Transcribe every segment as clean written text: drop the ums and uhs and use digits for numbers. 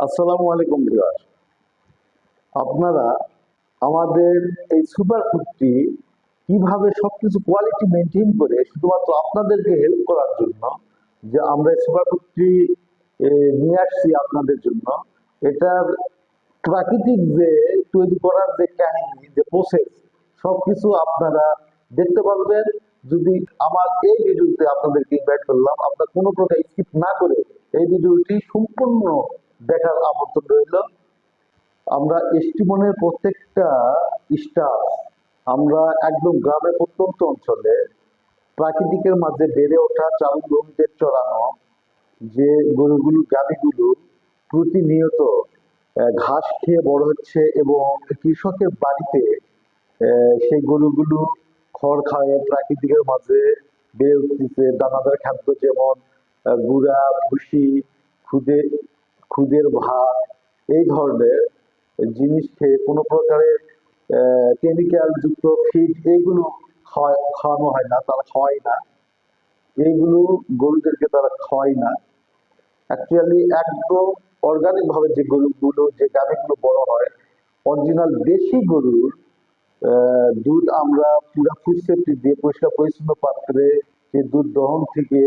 আসসালামু আলাইকুম ভিউয়ার। আপনারা আমাদের এই সুপার ফুডটি কিভাবে সবকিছু কোয়ালিটি মেনটেন করে শুধুমাত্র আপনাদেরকে হেল্প করার জন্য যে আমরা এই সুপার ফুডটি নিয়ে আসছি আপনাদের জন্য। এটার প্রাকৃতিক যে তৈরি করার যে কাহিনী, যে প্রসেস, সবকিছু আপনারা দেখতে পারবেন। যদি আমার এই ভিডিওতে আপনাদেরকে ইনভাইট করলাম, আপনার কোনো প্রকার স্কিপ না করে এই ভিডিওটি সম্পূর্ণ দেখার আমন্ত্রণ রইল। আমরা এস্টিমনের প্রত্যেকটা স্টাফ আমরা একদম গ্রামের প্রত্যন্ত অঞ্চলে প্রাকৃতিকের মাঝে বেড়ে ওঠা চাউল জমিতে চড়ানো যে গরুগুলো, গাভীগুলো প্রতিনিয়ত ঘাস খেয়ে বড় হচ্ছে এবং কৃষকের বাড়িতে সেই গরুগুলো খড় খায় প্রাকৃতিকের মাঝে বেড়ে উঠতেছে। দানাদার খাদ্য যেমন গুঁড়া, ভুসি, খুদে খুদের ভাত, এই ধরনের জিনিস খেয়ে কোনো প্রকারের কেমিক্যাল যুক্ত ফিড এইগুলো খাওয়ানো হয় না, তারা খাওয়ায় না। এইগুলো গরুদেরকে তারা খাওয়ায় না। অ্যাকচুয়ালি একদম অর্গানিক ভাবে যে গরুগুলো, যে গাভীগুলো বড় হয়, অরিজিনাল দেশি গরুর দুধ আমরা পুরো ফুড সেফটি দিয়ে পরিষ্কার পরিচ্ছন্ন পাত্রে সেই দুধ দহন থেকে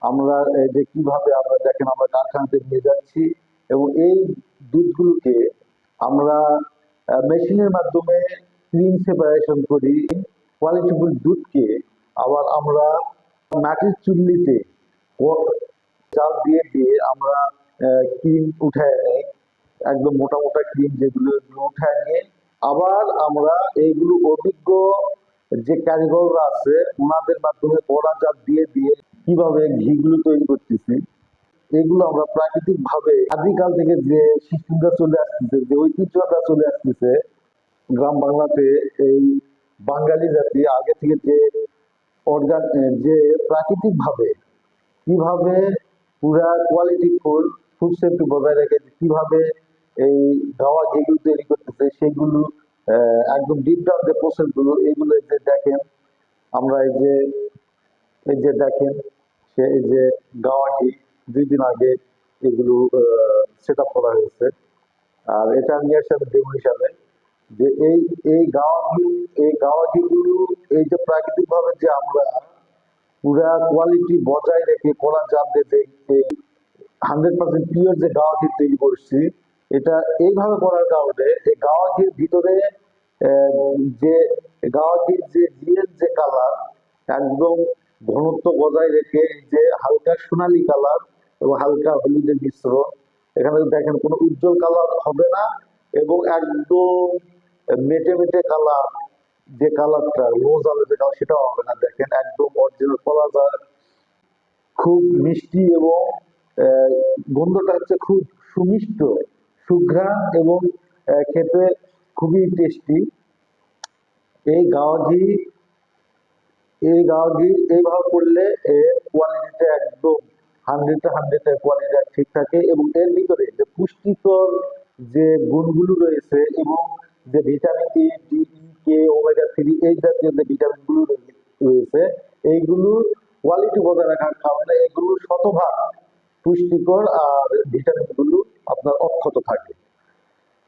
আমরা যে কিভাবে আমরা দেখেন আমরা কারখানাতে নিয়ে যাচ্ছি এবং এই দুধগুলোকে আমরা মেশিনের মাধ্যমে ক্লিন সেপারেশন করি। কোয়ালিটিফুল দুধকে আবার আমরা মাটির চুল্লিতে চাল দিয়ে দিয়ে আমরা ক্রিম উঠায় নেই, একদম মোটা মোটা ক্রিম যেগুলো উঠায় নিয়ে আবার আমরা এইগুলো অভিজ্ঞ যে কারিগররা আছে ওনাদের মাধ্যমে ওরা জাত দিয়ে দিয়ে কিভাবে ঘিগুলো তৈরি করতেছি। এগুলো আমরা প্রাকৃতিক ভাবে আদিকাল থেকে যে সিস্টেমটা চলে আসতেছে, যে ঐতিহ্যটা চলে আসতেছে গ্রাম বাংলাতে, এই বাঙালি জাতি আগে থেকে যে অর্গান যে প্রাকৃতিক ভাবে কিভাবে পুরা কোয়ালিটি ফুড ফুড সেফটি বজায় রেখে কিভাবে এই গাওয়া যেগুলো তৈরি করতেছে সেগুলো একদম ডিপ ডাউন যে প্রসেস গুলো, এগুলো যে দেখেন আমরা এই যে দেখেন সে এই যে গাওয়া ঘি 2 দিন আগে এগুলো সেট আপ করা হয়েছে। আর এটা নিয়ে আসছে ডেমো হিসাবে যে এই গাওয়া ঘি, এই গাওয়া ঘিগুলো এই যে প্রাকৃতিক ভাবে যে আমরা পুরা কোয়ালিটি বজায় রেখে করা জানতে যে 100% পিওর যে গাওয়া ঘি তৈরি করছি, এটা এইভাবে করার কারণে এই গাওয়া ঘির ভিতরে যে গাওয়া ঘির যে রিয়েল যে কালার, একদম ঘনত্ব বজায় রেখে যে হালকা সোনালী কালার এবং হালকা হলুদের মিশ্রণ, এখানে দেখেন কোনো উজ্জ্বল কালার হবে না এবং একদম মেটে মেটে কালার, যে কালারটা রোজ আলো যে কালার সেটাও হবে না। দেখেন একদম অরিজিনাল কালার, খুব মিষ্টি এবং গন্ধটা হচ্ছে খুব সুমিষ্ট, সুঘ্রাণ এবং খেতে খুবই টেস্টি। এই গাওয়া ঘি এইভাবে করলে কোয়ালিটিটা একদম 100 কোয়ালিটি ঠিক থাকে এবং এর ভিতরে যে পুষ্টিকর যে গুণগুলো রয়েছে এবং যে vitamin A, D, E, K, omega 3 এই জাতীয় যে ভিটামিন গুলো রয়েছে, এইগুলো কোয়ালিটি বজায় রাখার কারণে এগুলো শতভাগ পুষ্টিকর আর ভিটামিন গুলো আপনার অক্ষত থাকে।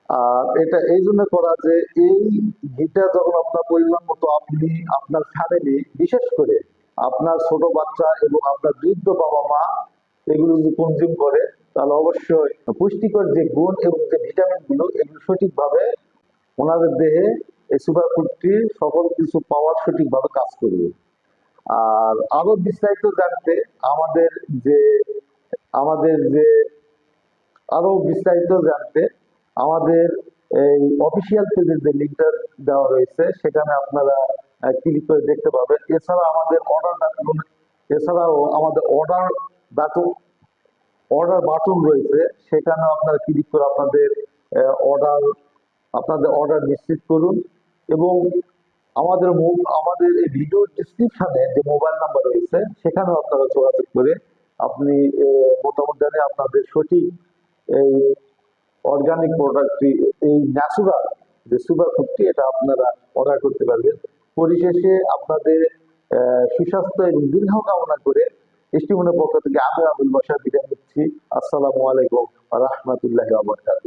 আর এটা এই জন্য করা যে এই ঘিটা যখন আপনার পরিমাণ মতো আপনি আপনার ফ্যামিলি, বিশেষ করে আপনার ছোট বাচ্চা এবং আপনার বৃদ্ধ বাবা মা এগুলো যদি কনজিউম করে, তাহলে অবশ্যই পুষ্টিকর যে গুণ এবং যে ভিটামিন গুলো এগুলো সঠিকভাবে ওনাদের দেহে এই সুপার ফুডটি সকল কিছু পাওয়ার সঠিকভাবে কাজ করবে। আর আরো বিস্তারিত জানতে আমাদের যে আমাদের যে আরো বিস্তারিত জানতে আমাদের এই অফিসিয়াল পেজের যে লিঙ্কটা দেওয়া রয়েছে সেখানে আপনারা ক্লিক করে দেখতে পাবেন। এছাড়াও আমাদের অর্ডার বাটন রয়েছে, সেখানেও আপনারা ক্লিক করে অর্ডার আপনাদের অর্ডার নিশ্চিত করুন এবং আমাদের এই ভিডিও ডিসক্রিপশনে যে মোবাইল নাম্বার রয়েছে সেখানেও আপনারা যোগাযোগ করে আপনি মতামত জানিয়ে আপনাদের সঠিক এই অর্গানিক প্রোডাক্টটি, এই ন্যাচুরাল যে সুপার ফুডটি, এটা আপনারা অর্ডার করতে পারবেন। পরিশেষে আপনাদের সুস্বাস্থ্য এবং দীর্ঘ কামনা করে স্টিমনের পক্ষ থেকে আমি আবুল বাশার বিদায় নিচ্ছি। আসসালামু আলাইকুম ওয়া রাহমাতুল্লাহি ওয়া বারাকাতুহু।